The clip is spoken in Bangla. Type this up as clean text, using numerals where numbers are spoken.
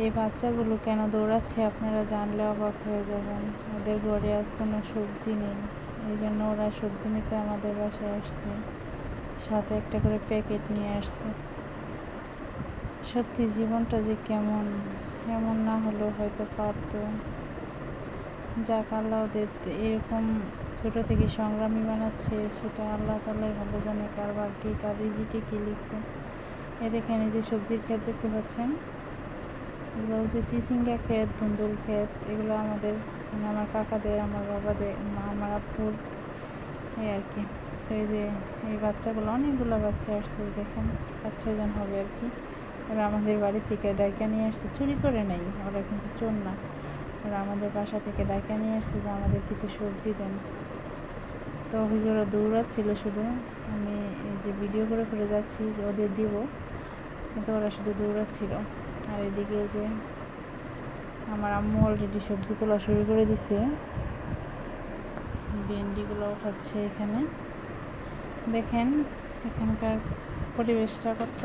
এই বাচ্চাগুলো কেন দৌড়াচ্ছে আপনারা জানলে অবাক হয়ে যাবেন। ওদের ঘরে আজ কোনো সবজি নেই, এই জন্য ওরা সবজি নিতে আমাদের বাসায় আসছে, সাথে একটা করে প্যাকেট নিয়ে আসছে। সত্যি জীবনটা যে কেমন, এমন না হলেও হয়তো পারতো। যাক, আল্লাহ ওদের এরকম ছোটো থেকে সংগ্রামী বানাচ্ছে, সেটা আল্লাহ তাআলাই ভালো জানে কার ভাগ্যে কার রিজিকে কী লিখছে। এ দেখেন, এই যে সবজির ক্ষেত দেখতে পাচ্ছেন, এগুলো হচ্ছে চিচিঙ্গা ক্ষেত, ধুন্দুল ক্ষেত। এগুলো আমাদের মানে আমার কাকাদের, আমার বাবাদের, আমার আব্বুর, এই আর কি। তো এই যে এই বাচ্চাগুলো, অনেকগুলো বাচ্চা আসছে, দেখেন 5-6 জন হবে আর কি। ওরা আমাদের বাড়ি থেকে ডাইকা নিয়ে আসছে, চুরি করে নেই, ওরা কিন্তু চোর না। ওরা আমাদের বাসা থেকে ডাইকা নিয়ে আসছে যে আমাদের কিছু সবজি দেন। তো হুজুরা দৌড়াচ্ছিল শুধু, আমি এই যে ভিডিও করে করে যাচ্ছি যে ওদের দিব, কিন্তু ওরা শুধু দৌড়াচ্ছিল। আর এদিকে যে আমার আম্মু অলরেডি সবজি তোলা শুরু করে দিছে, ভেন্ডিগুলো উঠাচ্ছে এখানে। দেখেন এখানকার পরিবেশটা কত